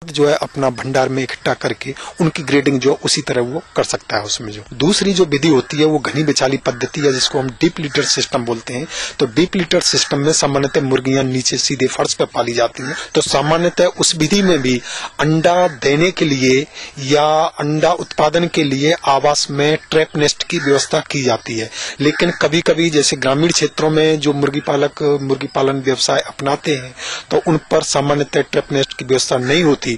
जो है अपना भंडार में इकट्ठा करके उनकी ग्रेडिंग जो उसी तरह वो कर सकता है। उसमें जो दूसरी जो विधि होती है वो घनी बिचाली पद्धति है, जिसको हम डीप लीटर सिस्टम बोलते हैं। तो डीप लीटर सिस्टम में सामान्यतः मुर्गियां नीचे सीधे फर्श पर पाली जाती हैं। तो सामान्यतः उस विधि में भी अंडा देने के लिए या अंडा उत्पादन के लिए आवास में ट्रैप नेस्ट की व्यवस्था की जाती है। लेकिन कभी कभी जैसे ग्रामीण क्षेत्रों में जो मुर्गी पालन व्यवसाय अपनाते हैं तो उन पर सामान्यतः ट्रैप नेस्ट की व्यवस्था नहीं होती,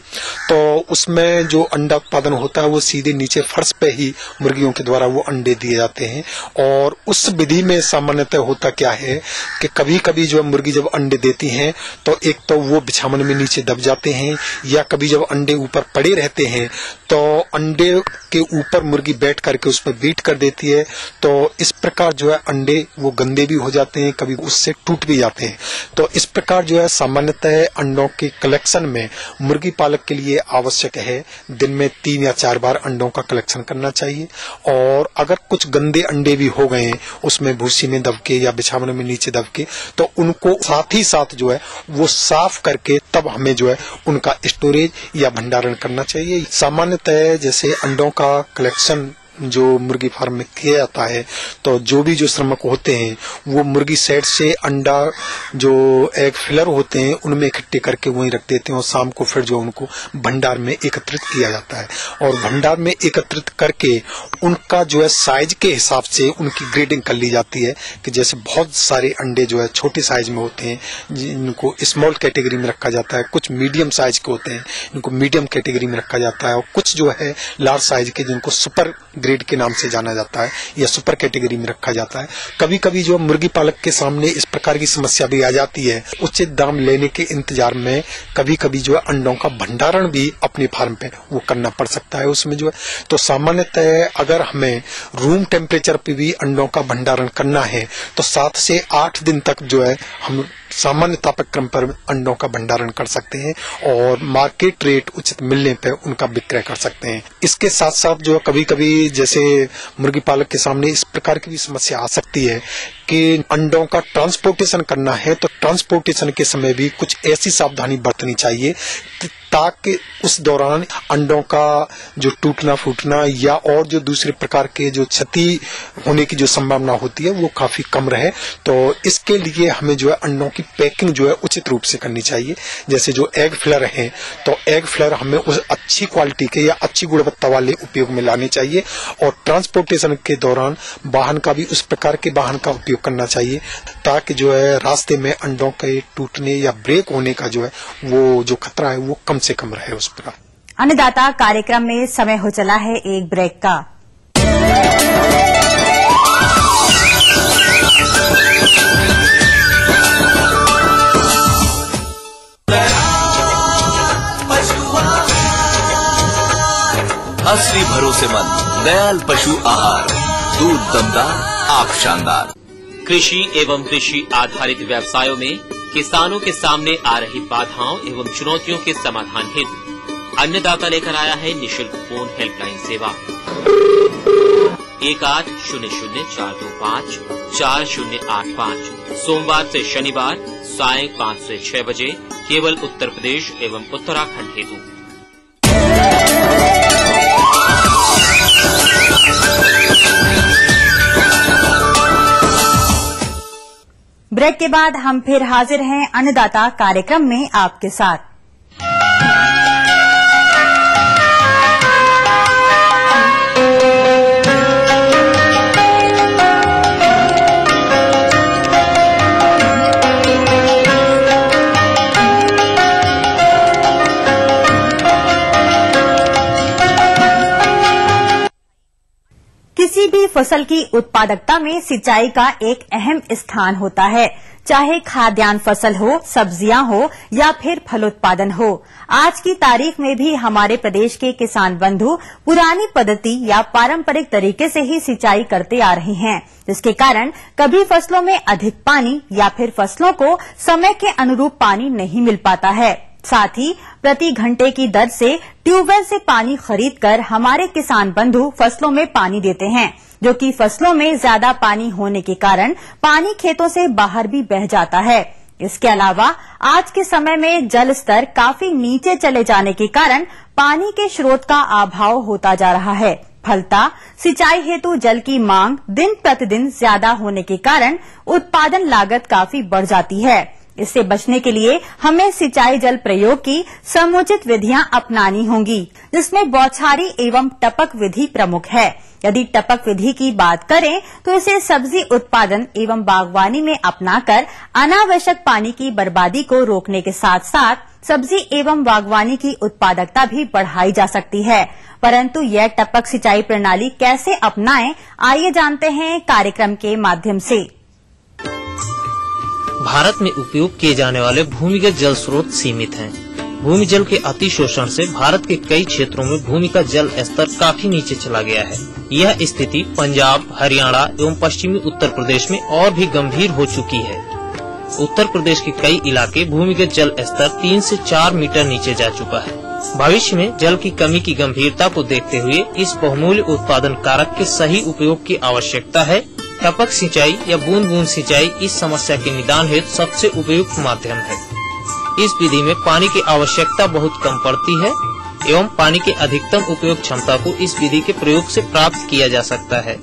तो उसमें जो अंडा उत्पादन होता है वो सीधे नीचे फर्श पे ही मुर्गियों के द्वारा वो अंडे दिए जाते हैं। और उस विधि में सामान्यतः होता क्या है कि कभी कभी जो मुर्गी जब अंडे देती हैं तो एक तो वो बिछावन में नीचे दब जाते हैं, या कभी जब अंडे ऊपर पड़े रहते हैं तो अंडे के ऊपर मुर्गी बैठ करके उस पर बीट कर देती है। तो इस प्रकार जो है अंडे वो गंदे भी हो जाते हैं, कभी उससे टूट भी जाते हैं। तो इस प्रकार जो है सामान्यतः अंडों के कलेक्शन में मुर्गी पालक के लिए आवश्यक है दिन में 3 या 4 बार अंडों का कलेक्शन करना चाहिए। और अगर कुछ गंदे अंडे भी हो गए उसमें भूसी में दबके या बिछावन में नीचे दबके, तो उनको साथ ही साथ जो है वो साफ करके तब हमें जो है उनका स्टोरेज या भंडारण करना चाहिए। सामान्यतः जैसे अंडों का कलेक्शन जो मुर्गी फार्म में किया जाता है तो जो भी जो श्रमिक होते हैं वो मुर्गी सेट से अंडा जो एग फिलर होते हैं उनमें इकट्ठे करके वहीं रख देते हैं और शाम को फिर जो उनको भंडार में एकत्रित किया जाता है। और भंडार में एकत्रित करके उनका जो है साइज के हिसाब से उनकी ग्रेडिंग कर ली जाती है कि जैसे बहुत सारे अंडे जो है छोटे साइज में होते हैं जिनको स्मॉल कैटेगरी में रखा जाता है, कुछ मीडियम साइज के होते हैं इनको मीडियम कैटेगरी में रखा जाता है, और कुछ जो है लार्ज साइज के जिनको सुपर ग्रेड के नाम से जाना जाता है या सुपर कैटेगरी में रखा जाता है। कभी कभी जो मुर्गी पालक के सामने इस प्रकार की समस्या भी आ जाती है, उचित दाम लेने के इंतजार में कभी कभी जो है अंडों का भंडारण भी अपने फार्म पे वो करना पड़ सकता है। उसमें जो है तो सामान्यतः अगर हमें रूम टेम्परेचर पे भी अंडों का भंडारण करना है तो 7 से 8 दिन तक जो है हम सामान्य तापक्रम पर अंडों का भंडारण कर सकते हैं और मार्केट रेट उचित मिलने पर उनका विक्रय कर सकते हैं। इसके साथ साथ जो कभी कभी जैसे मुर्गी पालक के सामने इस प्रकार की भी समस्या आ सकती है कि अंडों का ट्रांसपोर्टेशन करना है, तो ट्रांसपोर्टेशन के समय भी कुछ ऐसी सावधानी बरतनी चाहिए ताकि उस दौरान अंडों का जो टूटना फूटना या और जो दूसरे प्रकार के जो क्षति होने की जो संभावना होती है वो काफी कम रहे। तो इसके लिए हमें जो है अंडों की पैकिंग जो है उचित रूप से करनी चाहिए। जैसे जो एग फिलर है तो एग फिलर हमें उस अच्छी क्वालिटी के या अच्छी गुणवत्ता वाले उपयोग में लाने चाहिए, और ट्रांसपोर्टेशन के दौरान वाहन का भी उस प्रकार के वाहन का उपयोग करना चाहिए ताकि जो है रास्ते में अंडों के टूटने या ब्रेक होने का जो है वो जो खतरा है वो कम से कम रहे। उस प्रकार अन्नदाता कार्यक्रम में समय हो चला है एक ब्रेक का। असली भरोसेमंद दयाल पशु आहार, दूध दमदार, आप शानदार। कृषि एवं कृषि आधारित व्यवसायों में किसानों के सामने आ रही बाधाओं एवं चुनौतियों के समाधान हेतु अन्नदाता लेकर आया है निःशुल्क फोन हेल्पलाइन सेवा 1800-425-4085 सोमवार से शनिवार सायं 5 से 6 बजे केवल उत्तर प्रदेश एवं उत्तराखंड हेतु। ब्रेक के बाद हम फिर हाजिर हैं अन्नदाता कार्यक्रम में आपके साथ। किसी भी फसल की उत्पादकता में सिंचाई का एक अहम स्थान होता है, चाहे खाद्यान्न फसल हो, सब्जियां हो या फिर फलोत्पादन हो। आज की तारीख में भी हमारे प्रदेश के किसान बंधु पुरानी पद्धति या पारंपरिक तरीके से ही सिंचाई करते आ रहे हैं, जिसके कारण कभी फसलों में अधिक पानी या फिर फसलों को समय के अनुरूप पानी नहीं मिल पाता है। साथ ही प्रति घंटे की दर से ट्यूबवेल से पानी खरीदकर हमारे किसान बंधु फसलों में पानी देते हैं, जो कि फसलों में ज्यादा पानी होने के कारण पानी खेतों से बाहर भी बह जाता है। इसके अलावा आज के समय में जल स्तर काफी नीचे चले जाने के कारण पानी के स्रोत का अभाव होता जा रहा है। फलता सिंचाई हेतु जल की मांग दिन प्रतिदिन ज्यादा होने के कारण उत्पादन लागत काफी बढ़ जाती है। इससे बचने के लिए हमें सिंचाई जल प्रयोग की समुचित विधियां अपनानी होंगी, जिसमें बौछारी एवं टपक विधि प्रमुख है। यदि टपक विधि की बात करें तो इसे सब्जी उत्पादन एवं बागवानी में अपनाकर अनावश्यक पानी की बर्बादी को रोकने के साथ साथ सब्जी एवं बागवानी की उत्पादकता भी बढ़ाई जा सकती है। परंतु यह टपक सिंचाई प्रणाली कैसे अपनाएं, आइए जानते हैं कार्यक्रम के माध्यम से। भारत में उपयोग किए जाने वाले भूमिगत जल स्रोत सीमित हैं। भूमि जल के अतिशोषण से भारत के कई क्षेत्रों में भूमि का जल स्तर काफी नीचे चला गया है। यह स्थिति पंजाब, हरियाणा एवं पश्चिमी उत्तर प्रदेश में और भी गंभीर हो चुकी है। उत्तर प्रदेश के कई इलाके भूमिगत जल स्तर 3 से 4 मीटर नीचे जा चुका है। भविष्य में जल की कमी की गंभीरता को देखते हुए इस बहुमूल्य उत्पादन कारक के सही उपयोग की आवश्यकता है। टपक सिंचाई या बूंद बूंद सिंचाई इस समस्या के निदान हेतु सबसे उपयुक्त माध्यम है। इस विधि में पानी की आवश्यकता बहुत कम पड़ती है एवं पानी की अधिकतम उपयोग क्षमता को इस विधि के प्रयोग से प्राप्त किया जा सकता है।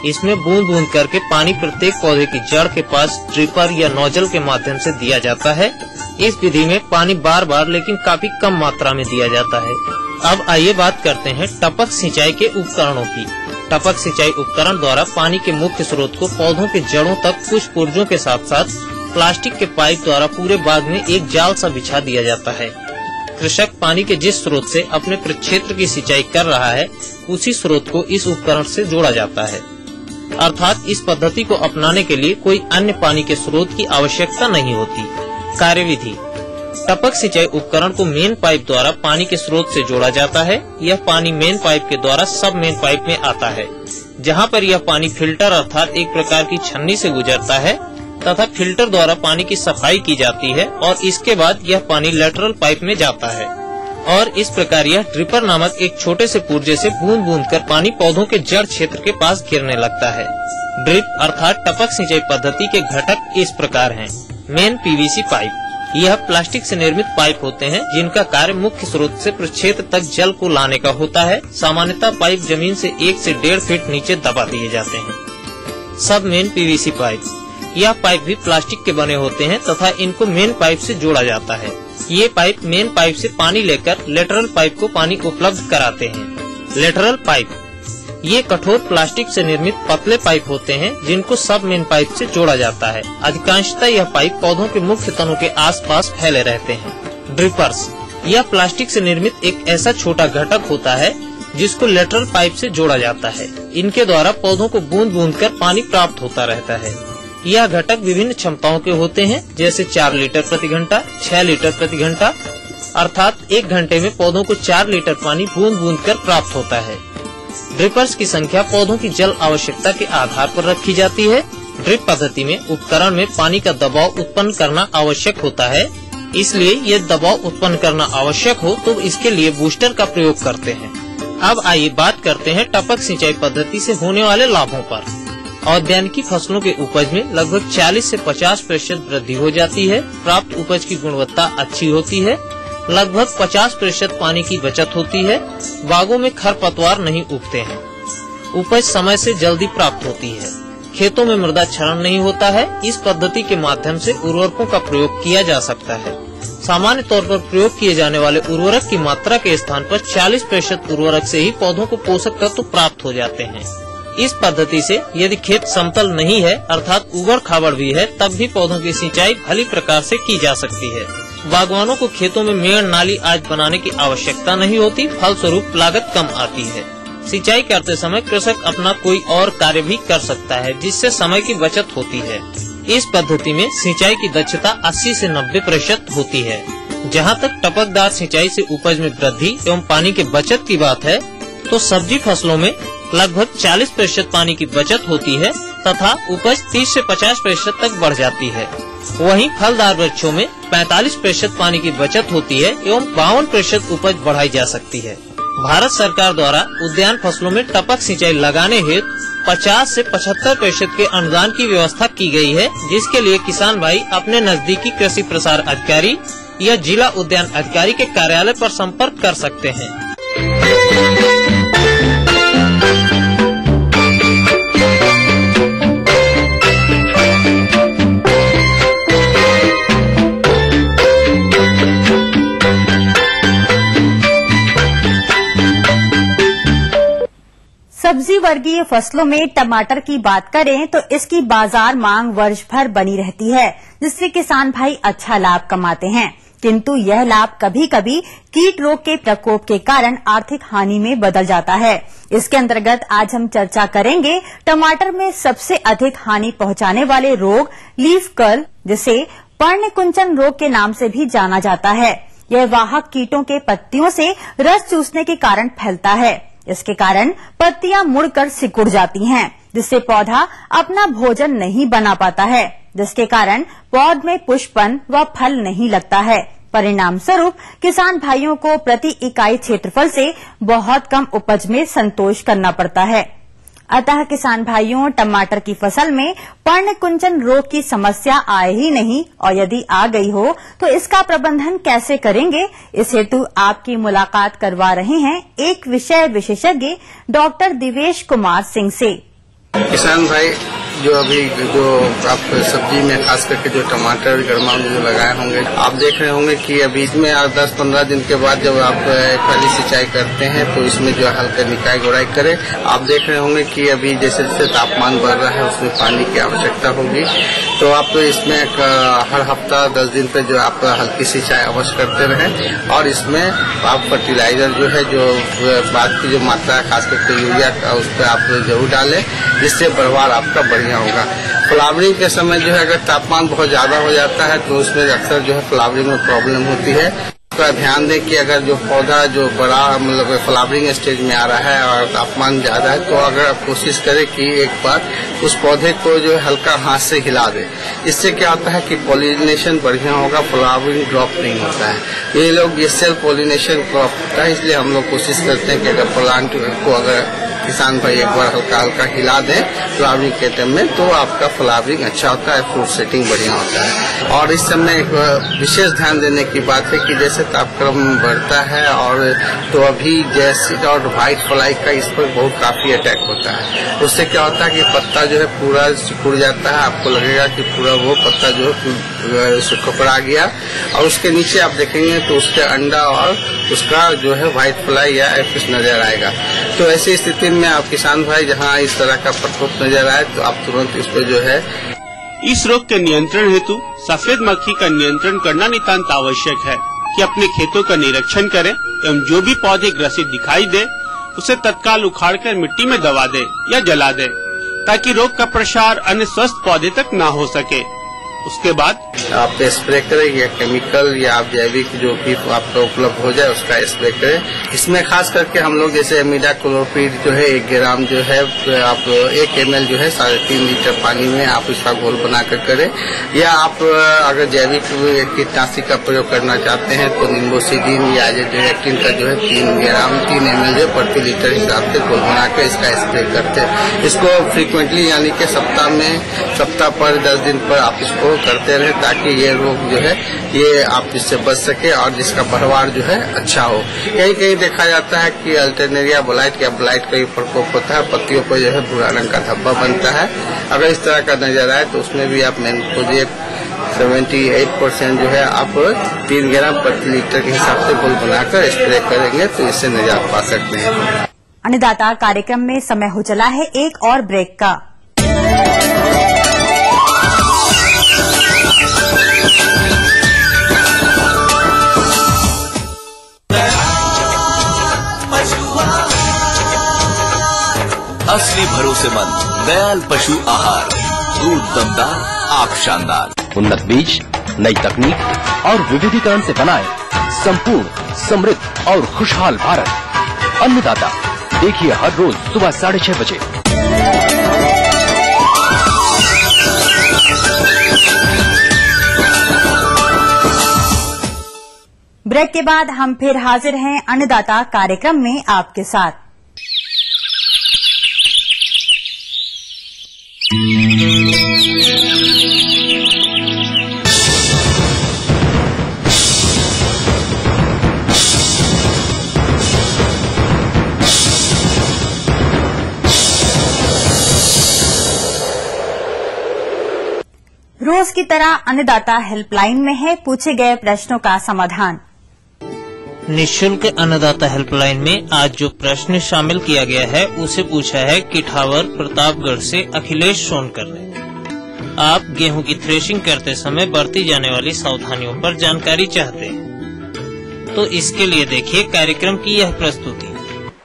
इसमें बूंद बूंद करके पानी प्रत्येक पौधे की जड़ के पास ड्रिपर या नोजल के माध्यम से दिया जाता है। इस विधि में पानी बार बार लेकिन काफी कम मात्रा में दिया जाता है। अब आइए बात करते हैं टपक सिंचाई के उपकरणों की। टपक सिंचाई उपकरण द्वारा पानी के मुख्य स्रोत को पौधों के जड़ों तक कुछ पुर्जों के साथ साथ प्लास्टिक के पाइप द्वारा पूरे बाग में एक जाल सा बिछा दिया जाता है। कृषक पानी के जिस स्रोत से अपने प्रक्षेत्र की सिंचाई कर रहा है उसी स्रोत को इस उपकरण से जोड़ा जाता है। अर्थात इस पद्धति को अपनाने के लिए कोई अन्य पानी के स्रोत की आवश्यकता नहीं होती। कार्यविधि: टपक सिंचाई उपकरण को मेन पाइप द्वारा पानी के स्रोत से जोड़ा जाता है। यह पानी मेन पाइप के द्वारा सब मेन पाइप में आता है, जहां पर यह पानी फिल्टर अर्थात एक प्रकार की छन्नी से गुजरता है तथा फिल्टर द्वारा पानी की सफाई की जाती है और इसके बाद यह पानी लेटरल पाइप में जाता है और इस प्रकार यह ड्रिपर नामक एक छोटे से पुर्जे से बूंद बूंद कर पानी पौधों के जड़ क्षेत्र के पास गिरने लगता है। ड्रिप अर्थात टपक सिंचाई पद्धति के घटक इस प्रकार हैं। मेन पीवीसी पाइप: यह प्लास्टिक से निर्मित पाइप होते हैं जिनका कार्य मुख्य स्रोत से प्रक्षेत्र तक जल को लाने का होता है। सामान्यतः पाइप जमीन से 1 से 1.5 फीट नीचे दबा दिए जाते हैं। सब मेन पीवीसी पाइप: यह पाइप भी प्लास्टिक के बने होते हैं तथा इनको मेन पाइप से जोड़ा जाता है। ये पाइप मेन पाइप से पानी लेकर लेटरल पाइप को पानी उपलब्ध कराते हैं। लेटरल पाइप: ये कठोर प्लास्टिक से निर्मित पतले पाइप होते हैं जिनको सब मेन पाइप से जोड़ा जाता है। अधिकांशतः यह पाइप पौधों के मुख्य तनों के आसपास फैले रहते हैं। ड्रिपर्स: यह प्लास्टिक से निर्मित एक ऐसा छोटा घटक होता है जिसको लेटरल पाइप से जोड़ा जाता है। इनके द्वारा पौधों को बूंद बूंद कर पानी प्राप्त होता रहता है। यह घटक विभिन्न क्षमताओं के होते हैं, जैसे 4 लीटर प्रति घंटा, 6 लीटर प्रति घंटा, अर्थात 1 घंटे में पौधों को 4 लीटर पानी बूंद बूंद कर प्राप्त होता है। ड्रिपर्स की संख्या पौधों की जल आवश्यकता के आधार पर रखी जाती है। ड्रिप पद्धति में उपकरण में पानी का दबाव उत्पन्न करना आवश्यक होता है, इसलिए यदि दबाव उत्पन्न करना आवश्यक हो तो इसके लिए बूस्टर का प्रयोग करते हैं। अब आइए बात करते हैं टपक सिंचाई पद्धति से होने वाले लाभों पर। औद्यानिकी फसलों के उपज में लगभग 40 से 50% वृद्धि हो जाती है। प्राप्त उपज की गुणवत्ता अच्छी होती है। लगभग 50% पानी की बचत होती है। बागों में खरपतवार नहीं उगते हैं। उपज समय से जल्दी प्राप्त होती है। खेतों में मृदा क्षरण नहीं होता है। इस पद्धति के माध्यम से उर्वरकों का प्रयोग किया जा सकता है। सामान्य तौर पर प्रयोग किए जाने वाले उर्वरक की मात्रा के स्थान पर 40% उर्वरक से ही पौधों को पोषक तत्व प्राप्त हो जाते हैं। इस पद्धति से यदि खेत समतल नहीं है अर्थात उबड़ खाबड़ भी है, तब भी पौधों की सिंचाई भली प्रकार से की जा सकती है। बागवानों को खेतों में मेड़ नाली आज बनाने की आवश्यकता नहीं होती, फलस्वरूप लागत कम आती है। सिंचाई करते समय कृषक अपना कोई और कार्य भी कर सकता है, जिससे समय की बचत होती है। इस पद्धति में सिंचाई की दक्षता 80 से 90% होती है। जहाँ तक टपकदार सिंचाई से उपज में वृद्धि एवं पानी की बचत की बात है, तो सब्जी फसलों में लगभग 40% पानी की बचत होती है तथा उपज 30 से 50% तक बढ़ जाती है। वहीं फलदार वृक्षों में 45% पानी की बचत होती है एवं 52% उपज बढ़ाई जा सकती है। भारत सरकार द्वारा उद्यान फसलों में टपक सिंचाई लगाने हेतु 50 से 75% के अनुदान की व्यवस्था की गई है, जिसके लिए किसान भाई अपने नजदीकी कृषि प्रसार अधिकारी या जिला उद्यान अधिकारी के कार्यालय पर संपर्क कर सकते हैं। सब्जी वर्गीय फसलों में टमाटर की बात करें तो इसकी बाजार मांग वर्ष भर बनी रहती है, जिससे किसान भाई अच्छा लाभ कमाते हैं। किंतु यह लाभ कभी कभी कीट रोग के प्रकोप के कारण आर्थिक हानि में बदल जाता है। इसके अंतर्गत आज हम चर्चा करेंगे टमाटर में सबसे अधिक हानि पहुंचाने वाले रोग लीफ कर्ल, जिसे पर्णकुंचन रोग के नाम से भी जाना जाता है। यह वाहक कीटों के पत्तियों से रस चूसने के कारण फैलता है। इसके कारण पत्तियां मुड़कर सिकुड़ जाती हैं, जिससे पौधा अपना भोजन नहीं बना पाता है, जिसके कारण पौध में पुष्पन व फल नहीं लगता है। परिणाम स्वरूप किसान भाइयों को प्रति इकाई क्षेत्रफल से बहुत कम उपज में संतोष करना पड़ता है। अतः किसान भाइयों, टमाटर की फसल में पर्णकुंचन रोग की समस्या आए ही नहीं, और यदि आ गई हो तो इसका प्रबंधन कैसे करेंगे, इस हेतु आपकी मुलाकात करवा रहे हैं एक विषय विशेषज्ञ डॉक्टर दिवेश कुमार सिंह से। किसान भाई जो आप सब्जी में खास करके जो टमाटर गरमा में जो लगाए होंगे, आप देख रहे होंगे कि अभी इसमें 10-15 दिन के बाद जब आप पहली सिंचाई करते हैं तो इसमें जो हल्का निकाय गुड़ाई करें। आप देख रहे होंगे कि अभी जैसे जैसे तापमान बढ़ रहा है उसमें पानी की आवश्यकता होगी, तो आप इसमें हर हफ्ता 10 दिन पे जो आप हल्की सिंचाई अवश्य करते रहें। और इसमें आप फर्टिलाइजर जो है, जो बात की जो मात्रा है खास करके यूरिया का, उस पर आप जरूर डालें, जिससे बढ़वार आपका बढ़िया होगा। फ्लावरिंग के समय जो है अगर तापमान बहुत ज्यादा हो जाता है तो उसमें अक्सर जो है फ्लावरिंग में प्रॉब्लम होती है। तो ध्यान दें कि अगर जो पौधा जो बड़ा मतलब फ्लावरिंग स्टेज में आ रहा है और तापमान ज्यादा है, तो अगर आप कोशिश करें कि एक बार उस पौधे को जो है हल्का हाथ से हिला दें। इससे क्या होता है कि पॉलिनेशन बढ़िया होगा, फ्लावरिंग ड्रॉप नहीं होता है। ये लोग ये सेल्फ पॉलिनेशन क्रॉप होता है, इसलिए हम लोग कोशिश करते हैं कि अगर प्लांट को अगर किसान भाई एक बार हल्का हल्का हिला दें फ्लावरिंग के टाइम में, तो आपका फ्लावरिंग अच्छा होता है, फ्रूट सेटिंग बढ़िया होता है। और इस समय एक विशेष ध्यान देने की बात है कि जैसे तापक्रम बढ़ता है और तो अभी जैसे और व्हाइट फ्लाई का इस पर बहुत काफी अटैक होता है। उससे क्या होता है कि पत्ता जो है पूरा सिकुड़ जाता है, आपको लगेगा कि पूरा वो पत्ता जो है सिकुड़ा गया, और उसके नीचे आप देखेंगे तो उसके अंडा और उसका जो है व्हाइट फ्लाई या एफिस नजर आएगा। तो ऐसी स्थिति में आप किसान भाई जहां इस तरह का प्रकोप नजर आए तो आप तुरंत इस पर जो है इस रोग के नियंत्रण हेतु सफेद मक्खी का नियंत्रण करना नितांत आवश्यक है कि अपने खेतों का निरीक्षण करें एवं जो भी पौधे ग्रसित दिखाई दे उसे तत्काल उखाड़कर मिट्टी में दबा दे या जला दे, ताकि रोग का प्रसार अन्य स्वस्थ पौधे तक न हो सके। उसके बाद आप स्प्रे करें या केमिकल या आप जैविक जो भी आपका उपलब्ध हो जाए उसका स्प्रे करें। इसमें खास करके हम लोग जैसे इमिडाक्लोप्रिड जो है 1 ग्राम जो है आप 1 ml जो है 3.5 लीटर पानी में आप इसका घोल बनाकर करें। या आप अगर जैविक कीटनाशी का प्रयोग करना चाहते हैं तो निम्बोसिडिन या एजेडिरेक्टिन का जो है 3 ml जो प्रति लीटर हिसाब से घोल बनाकर इसका स्प्रे करते हैं। इसको फ्रीक्वेंटली यानी कि सप्ताह पर 10 दिन पर आप इसको करते रहे, ताकि ये रोग जो है ये आप इससे बच सके और जिसका बढ़वार जो है अच्छा हो। कहीं कहीं देखा जाता है कि अल्टरनेरिया ब्लाइट या ब्लाइट का ही प्रकोप होता है, पत्तियों पर जो है भूरा रंग का धब्बा बनता है। अगर इस तरह का नजर आए तो उसमें भी आप मैनकोजेब 78% जो है आप 3 ग्राम प्रति लीटर के हिसाब से घोल बनाकर स्प्रे करेंगे तो इससे निजात पा सकते हैं। अन्नदाता कार्यक्रम में समय हो चला है एक और ब्रेक का। असली भरोसेमंद दयाल पशु आहार, दूध दमदार, आंख शानदार। उन्नत बीज, नई तकनीक और विविधीकरण से बनाए संपूर्ण, समृद्ध और खुशहाल भारत। अन्नदाता देखिए हर रोज सुबह 6:30 बजे। ब्रेक के बाद हम फिर हाजिर हैं अन्नदाता कार्यक्रम में आपके साथ। रोज की तरह अन्नदाता हेल्पलाइन में है पूछे गए प्रश्नों का समाधान। निःशुल्क अन्नदाता हेल्पलाइन में आज जो प्रश्न शामिल किया गया है उसे पूछा है किठावर प्रतापगढ़ से अखिलेश सोनकर ने। आप गेहूं की थ्रेशिंग करते समय बरती जाने वाली सावधानियों पर जानकारी चाहते हैं, तो इसके लिए देखिए कार्यक्रम की यह प्रस्तुति।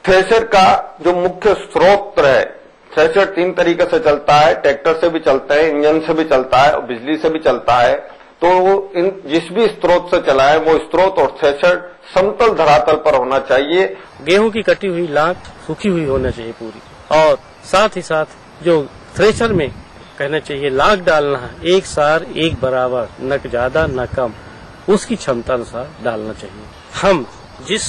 थ्रेशर का जो मुख्य स्रोत है, थ्रेशर 3 तरीके से चलता है, ट्रैक्टर से भी चलता है, इंजन से भी चलता है और बिजली से भी चलता है। तो इन जिस भी स्रोत से चला है वो स्रोत और थ्रेशर समतल धरातल पर होना चाहिए। गेहूं की कटी हुई लाख सूखी हुई होना चाहिए पूरी, और साथ ही साथ जो थ्रेशर में कहना चाहिए लाख डालना है, एक सार एक बराबर, न ज्यादा न कम, उसकी क्षमता अनुसार डालना चाहिए। हम जिस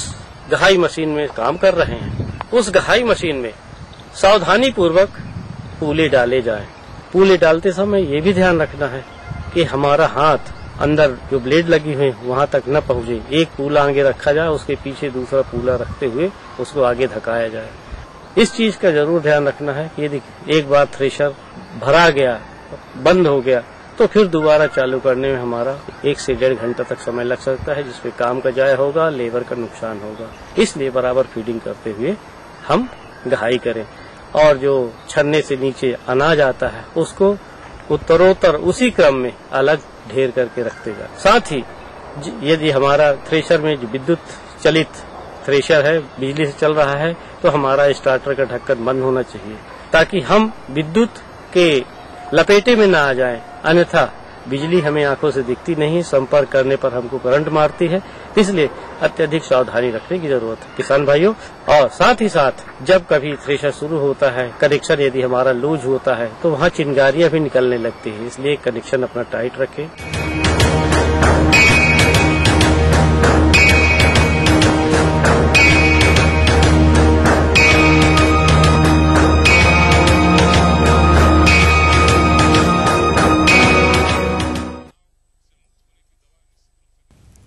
गहाई मशीन में काम कर रहे हैं उस गहाई मशीन में सावधानी पूर्वक पूले डाले जाएं। पूले डालते समय ये भी ध्यान रखना है कि हमारा हाथ अंदर जो ब्लेड लगी हुई वहां तक न पहुंचे। एक पूला आगे रखा जाए, उसके पीछे दूसरा पूला रखते हुए उसको आगे धकाया जाए। इस चीज का जरूर ध्यान रखना है कि यदि एक बार थ्रेशर भरा गया, बंद हो गया, तो फिर दोबारा चालू करने में हमारा 1 से 1.5 घंटा तक समय लग सकता है, जिसमें काम का जाया होगा, लेबर का नुकसान होगा। इसलिए बराबर फीडिंग करते हुए हम गहाई करें। और जो छन्ने से नीचे अनाज आता है उसको उत्तरोत्तर उसी क्रम में अलग ढेर करके रखते जाए। साथ ही यदि हमारा थ्रेशर में विद्युत चलित थ्रेशर है, बिजली से चल रहा है, तो हमारा स्टार्टर का ढक्कन बंद होना चाहिए ताकि हम विद्युत के लपेटे में न आ जाएं। अन्यथा बिजली हमें आंखों से दिखती नहीं, संपर्क करने पर हमको करंट मारती है। इसलिए अत्यधिक सावधानी रखने की जरूरत है किसान भाइयों। और साथ ही साथ जब कभी थ्रेशर शुरू होता है, कनेक्शन यदि हमारा लूज होता है तो वहाँ चिंगारियां भी निकलने लगती है, इसलिए कनेक्शन अपना टाइट रखें।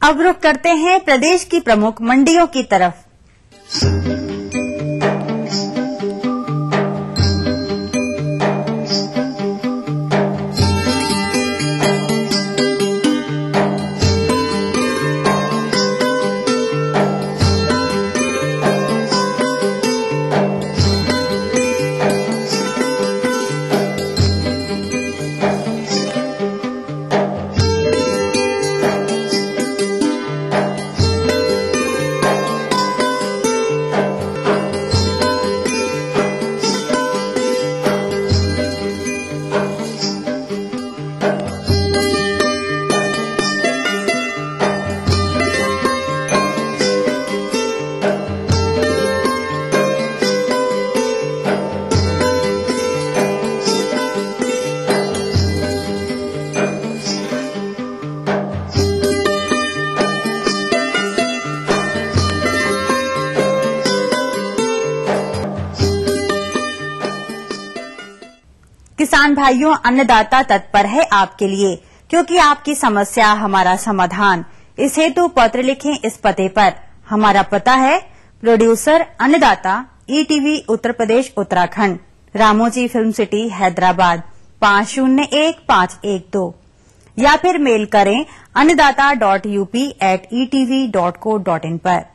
अब रुख करते हैं प्रदेश की प्रमुख मंडियों की तरफ। किसान भाइयों, अन्नदाता तत्पर है आपके लिए, क्योंकि आपकी समस्या हमारा समाधान। इस हेतु पत्र लिखें इस पते पर। हमारा पता है प्रोड्यूसर अन्नदाता, ETV Uttar Pradesh Uttarakhand, Ramoji film city Hyderabad 501512, या फिर मेल करें annadaata.up@etv.co.in पर।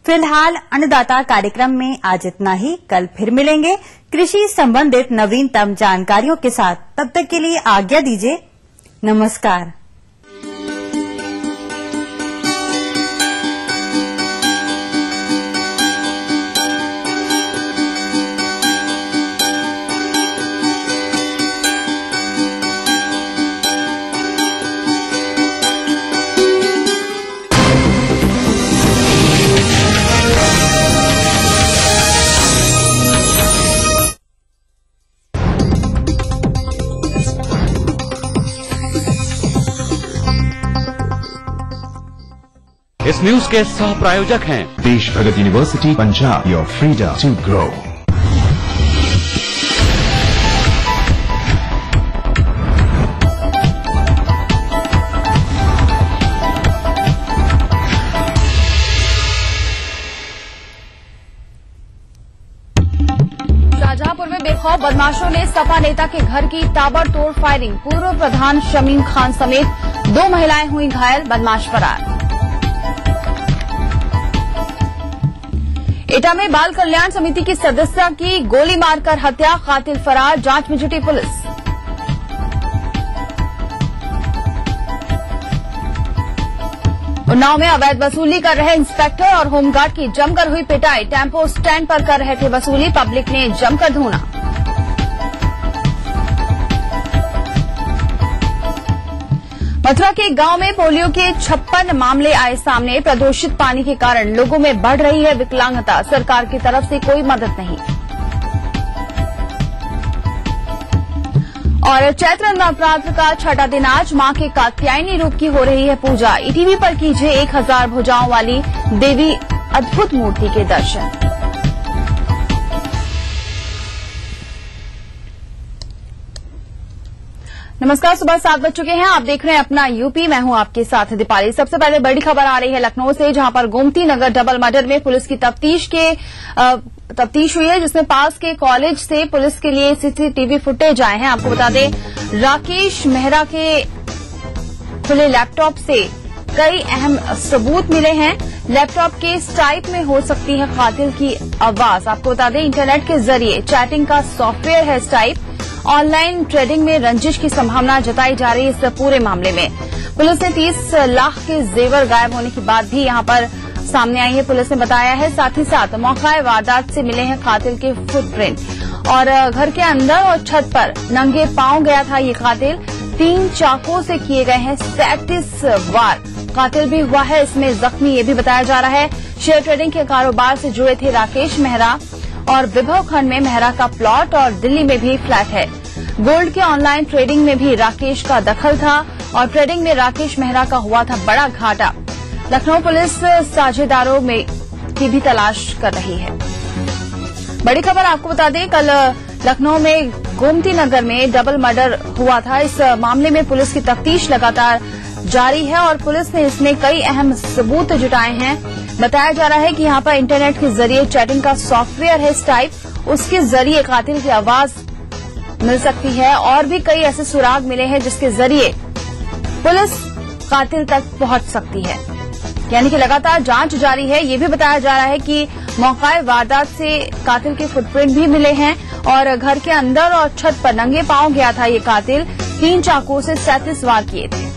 फिलहाल अन्नदाता कार्यक्रम में आज इतना ही। कल फिर मिलेंगे कृषि संबंधित नवीनतम जानकारियों के साथ। तब तक के लिए आज्ञा दीजिए। नमस्कार। इस न्यूज के सह प्रायोजक हैं Desh Bhagat university Punjab, your freedom to grow. Shahjahanpur में बेखौफ बदमाशों ने सपा नेता के घर की ताबड़तोड़ फायरिंग। पूर्व प्रधान शमीम खान समेत 2 महिलाएं हुई घायल, बदमाश फरार। एटा में बाल कल्याण समिति की सदस्य की गोली मारकर हत्या, कातिल फरार, जांच में जुटी पुलिस। उन्नाव में अवैध वसूली कर रहे इंस्पेक्टर और होमगार्ड की जमकर हुई पिटाई। टेम्पो स्टैंड पर कर रहे थे वसूली, पब्लिक ने जमकर धूना। मथुरा के एक गांव में पोलियो के 56 मामले आए सामने। प्रदूषित पानी के कारण लोगों में बढ़ रही है विकलांगता, सरकार की तरफ से कोई मदद नहीं। और चैत्र नवरात्र का छठा दिन आज मां के कात्यायनी रूप की हो रही है पूजा। ईटीवी पर कीजिए 1000 भुजाओं वाली देवी अद्भुत मूर्ति के दर्शन। नमस्कार, सुबह 7 बज चुके हैं। आप देख रहे हैं अपना यूपी, मैं हूं आपके साथ दीपाली। सबसे पहले बड़ी खबर आ रही है लखनऊ से, जहां पर गोमती नगर डबल मर्डर में पुलिस की तफ्तीश हुई है, जिसमें पास के कॉलेज से पुलिस के लिए सीसीटीवी फुटेज आए हैं। आपको बता दें, राकेश मेहरा के खुले लैपटॉप से कई अहम सबूत मिले हैं। लैपटॉप के स्टाइप में हो सकती है कातिल की आवाज। आपको बता दें, इंटरनेट के जरिए चैटिंग का सॉफ्टवेयर है स्टाइप। ऑनलाइन ट्रेडिंग में रंजिश की संभावना जताई जा रही है इस पूरे मामले में। पुलिस ने 30 लाख के जेवर गायब होने की बात भी यहां पर सामने आई है, पुलिस ने बताया है। साथ ही साथ मौका वारदात से मिले हैं कातिल के फुटप्रिंट। और घर के अंदर और छत पर नंगे पांव गया था ये कातिल। 3 चाकुओं से किए गए हैं 37 वार। कातिल भी हुआ है इसमें जख्मी, ये भी बताया जा रहा है। शेयर ट्रेडिंग के कारोबार से जुड़े थे राकेश मेहरा और विभव खंड में मेहरा का प्लॉट और दिल्ली में भी फ्लैट है। गोल्ड के ऑनलाइन ट्रेडिंग में भी राकेश का दखल था और ट्रेडिंग में राकेश मेहरा का हुआ था बड़ा घाटा। लखनऊ पुलिस साझेदारों में की भी तलाश कर रही है। बड़ी खबर आपको बता दें, कल लखनऊ में गोमती नगर में डबल मर्डर हुआ था। इस मामले में पुलिस की तफ्तीश लगातार जारी है और पुलिस ने इसमें कई अहम सबूत जुटाए हैं। बताया जा रहा है कि यहां पर इंटरनेट के जरिए चैटिंग का सॉफ्टवेयर है स्टाइप, उसके जरिए कातिल की आवाज मिल सकती है। और भी कई ऐसे सुराग मिले हैं जिसके जरिए पुलिस कातिल तक पहुंच सकती है, यानी कि लगातार जांच जारी है। ये भी बताया जा रहा है कि मौका वारदात से कातिल के फुटप्रिंट भी मिले हैं और घर के अंदर और छत पर नंगे पांव गया था ये कातिल। 3 चाकुओं से 37 वार किए थे।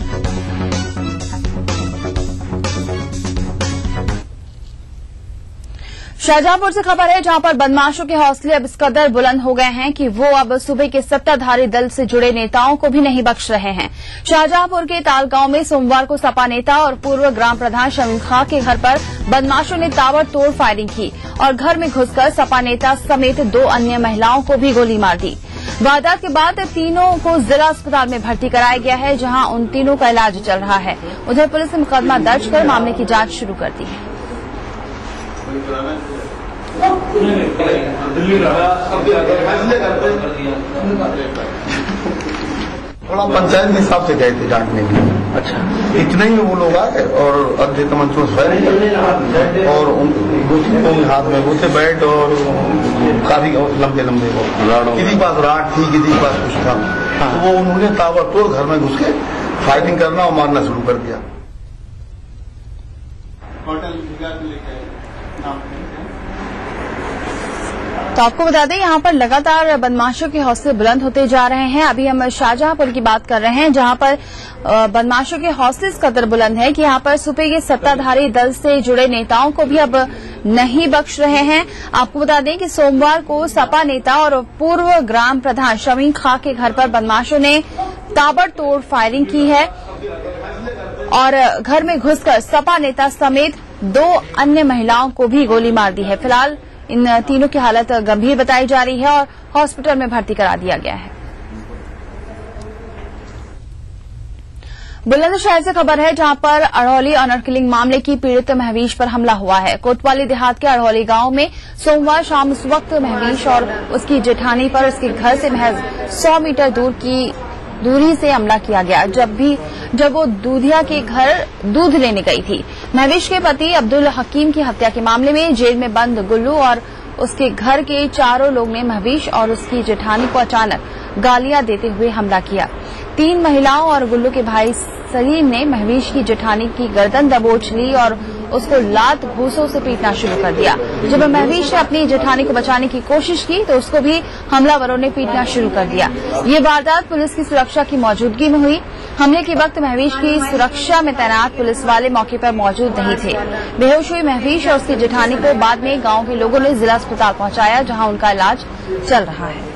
शाहजहांपुर से खबर है, जहां पर बदमाशों के हौसले अब इस कदर बुलंद हो गए हैं कि वो अब सूबे के सत्ताधारी दल से जुड़े नेताओं को भी नहीं बख्श रहे हैं। शाहजहांपुर के तालगांव में सोमवार को सपा नेता और पूर्व ग्राम प्रधान शमीम खान के घर पर बदमाशों ने ताबड़तोड़ फायरिंग की और घर में घुसकर सपा नेता समेत 2 अन्य महिलाओं को भी गोली मार दी। वारदात के बाद तीनों को जिला अस्पताल में भर्ती कराया गया है, जहां उन तीनों का इलाज चल रहा है। उधर पुलिस ने मुकदमा दर्ज कर मामले की जांच शुरू कर दी है। थोड़ा पंचायत के हिसाब से गए थे डांटने के लिए। अच्छा, इतना ही वो लोग आए और अध्यक्ष मंचों से और उनको हाथ में वो थे बैट और काफी लंबे लंबे वो किसी पास राट थी, किसी पास कुछ था। तो वो उन्होंने ताबड़तोड़ घर में घुस के फाइटिंग करना और मारना शुरू कर दिया। तो आपको बता दें, यहां पर लगातार बदमाशों के हौसले बुलंद होते जा रहे हैं। अभी हम शाहजहांपुर की बात कर रहे हैं, जहां पर बदमाशों के हौसले इस कदर बुलंद है कि यहां पर सूबे के सत्ताधारी दल से जुड़े नेताओं को भी अब नहीं बख्श रहे हैं। आपको बता दें कि सोमवार को सपा नेता और पूर्व ग्राम प्रधान शमीम खान के घर पर बदमाशों ने ताबड़तोड़ फायरिंग की है और घर में घुसकर सपा नेता समेत 2 अन्य महिलाओं को भी गोली मार दी है। फिलहाल इन तीनों की हालत गंभीर बताई जा रही है और हॉस्पिटल में भर्ती करा दिया गया है। बुलंदशहर से खबर है, जहां पर अड़ौली ऑनर किलिंग मामले की पीड़ित महवीश पर हमला हुआ है। कोतवाली देहात के अड़ौली गांव में सोमवार शाम उस वक्त महवीश और उसकी जेठानी पर उसके घर से महज 100 मीटर दूरी से हमला किया गया, जब वो दूधिया के घर दूध लेने गई थी। महवीश के पति अब्दुल हकीम की हत्या के मामले में जेल में बंद गुल्लू और उसके घर के चारों लोग ने महवीश और उसकी जेठानी को अचानक गालियां देते हुए हमला किया। 3 महिलाओं और गुल्लू के भाई सलीम ने महवीश की जेठानी की गर्दन दबोच ली और उसको लात घूंसों से पीटना शुरू कर दिया। जब महवीश ने अपनी जेठानी को बचाने की कोशिश की तो उसको भी हमलावरों ने पीटना शुरू कर दिया। ये वारदात पुलिस की सुरक्षा की मौजूदगी में हुई। हमले के वक्त महवीश की सुरक्षा में तैनात पुलिस वाले मौके पर मौजूद नहीं थे। बेहोश हुई महवीश और उसकी जेठानी को बाद में गांव के लोगों ने जिला अस्पताल पहुंचाया, जहां उनका इलाज चल रहा है।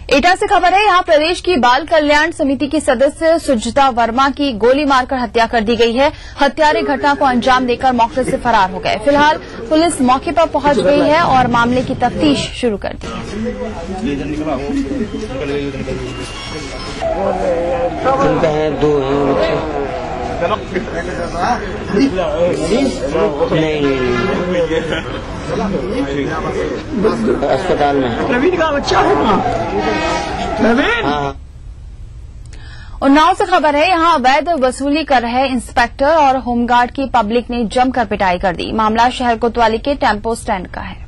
एटा से खबर है, यहां प्रदेश की बाल कल्याण समिति की सदस्य सुजता वर्मा की गोली मारकर हत्या कर दी गई है। हत्यारे घटना को अंजाम देकर मौके से फरार हो गए। फिलहाल पुलिस मौके पर पहुंच गई है और मामले की तफ्तीश शुरू कर दी है। अस्पताल में प्रवीण का बच्चा है ना। उन्नाव से खबर है, यहां अवैध वसूली कर रहे इंस्पेक्टर और होमगार्ड की पब्लिक ने जमकर पिटाई कर दी। मामला शहर कोतवाली के टेम्पो स्टैंड का है।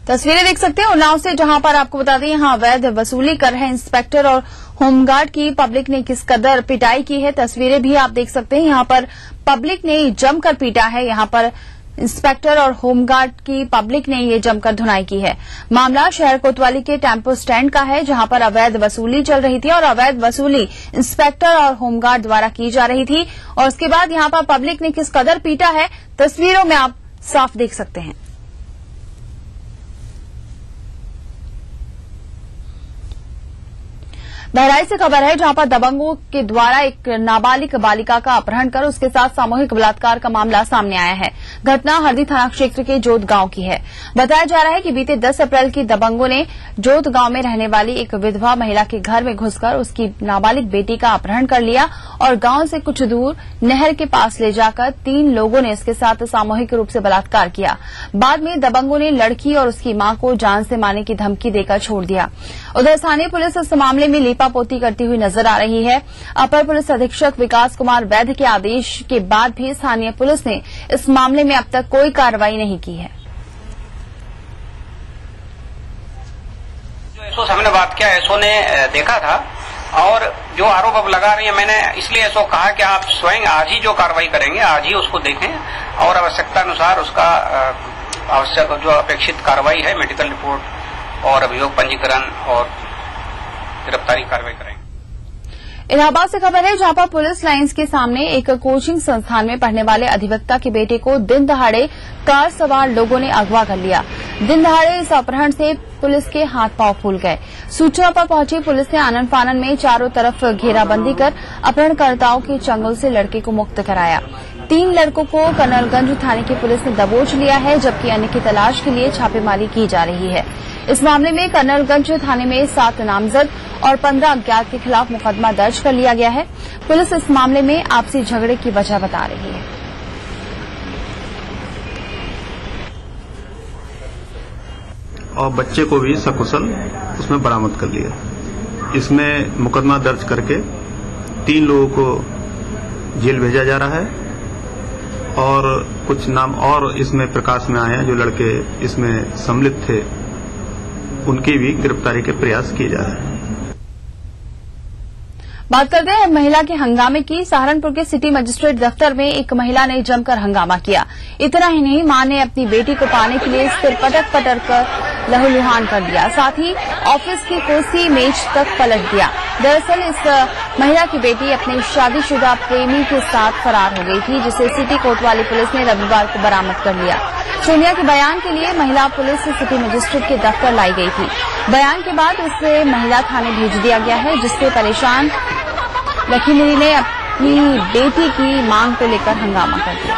तस्वीरें देख सकते हैं उन्नाव से, जहां पर आपको बता दें यहां अवैध वसूली कर रहे इंस्पेक्टर और होमगार्ड की पब्लिक ने किस कदर पिटाई की है। तस्वीरें भी आप देख सकते हैं, यहां पर पब्लिक ने जमकर पीटा है। यहां पर इंस्पेक्टर और होमगार्ड की पब्लिक ने ये जमकर धुनाई की है। मामला शहर कोतवाली के टेम्पो स्टैंड का है, जहां पर अवैध वसूली चल रही थी और अवैध वसूली इंस्पेक्टर और होमगार्ड द्वारा की जा रही थी। और उसके बाद यहां पर पब्लिक ने किस कदर पीटा है, तस्वीरों में आप साफ देख सकते हैं। बहराइच से खबर है, जहां पर दबंगों के द्वारा एक नाबालिग बालिका का अपहरण कर उसके साथ सामूहिक बलात्कार का मामला सामने आया है। घटना हरदी थाना क्षेत्र के जोत गांव की है। बताया जा रहा है कि बीते 10 अप्रैल की दबंगों ने जोत गांव में रहने वाली एक विधवा महिला के घर में घुसकर उसकी नाबालिग बेटी का अपहरण कर लिया और गांव से कुछ दूर नहर के पास ले जाकर 3 लोगों ने इसके साथ सामूहिक रूप से बलात्कार किया। बाद में दबंगों ने लड़की और उसकी मां को जान से मारने की धमकी देकर छोड़ दिया। उधर स्थानीय पुलिस इस मामले में लीपापोती करती हुई नजर आ रही है। अपर पुलिस अधीक्षक विकास कुमार वैद्य के आदेश के बाद भी स्थानीय पुलिस ने इस मामले में अब तक कोई कार्रवाई नहीं की है। जो एसओ से हमने बात किया, एसओ ने देखा था और जो आरोप अब लगा रही है, मैंने इसलिए एसओ कहा कि आप स्वयं आज ही जो कार्रवाई करेंगे आज ही उसको देखें और आवश्यकता अनुसार उसका आवश्यक जो अपेक्षित कार्रवाई है, मेडिकल रिपोर्ट और अभियोग पंजीकरण और गिरफ्तारी कार्रवाई करेंगे। इलाहाबाद से खबर है, जहां पर पुलिस लाइंस के सामने एक कोचिंग संस्थान में पढ़ने वाले अधिवक्ता के बेटे को दिन दहाड़े कार सवार लोगों ने अगवा कर लिया। दिन दहाड़े इस अपहरण से पुलिस के हाथ पांव फूल गए। सूचना पर पहुंची पुलिस ने आनन फानन में चारों तरफ घेराबंदी कर अपहरणकर्ताओं के चंगुल से लड़के को मुक्त कराया। 3 लड़कों को कर्नलगंज थाने की पुलिस ने दबोच लिया है, जबकि अन्य की तलाश के लिए छापेमारी की जा रही है। इस मामले में कर्नलगंज थाने में 7 नामजद और 15 अज्ञात के खिलाफ मुकदमा दर्ज कर लिया गया है। पुलिस इस मामले में आपसी झगड़े की वजह बता रही है। और बच्चे को भी सकुशल उसमें बरामद कर लिया। इसमें मुकदमा दर्ज करके 3 लोगों को जेल भेजा जा रहा है और कुछ नाम और इसमें प्रकाश में आए हैं जो लड़के इसमें सम्मिलित थे, उनकी भी गिरफ्तारी के प्रयास किए जा रहे हैं। बात करते हैं महिला के हंगामे की। सहारनपुर के सिटी मजिस्ट्रेट दफ्तर में एक महिला ने जमकर हंगामा किया। इतना ही नहीं, मां ने अपनी बेटी को पाने के लिए सिर पटक कर लहूलुहान कर दिया, साथ ही ऑफिस की कुर्सी मेज तक पलट दिया। दरअसल इस महिला की बेटी अपने शादीशुदा प्रेमी के साथ फरार हो गई थी, जिसे सिटी कोतवाली पुलिस ने रविवार को बरामद कर लिया। सोनिया के बयान के लिए महिला पुलिस सिटी मजिस्ट्रेट के दफ्तर लाई गई थी। बयान के बाद उसे महिला थाने भेज दिया गया है, जिससे परेशान लखीमुरी ने अपनी बेटी की मांग को लेकर हंगामा कर दिया।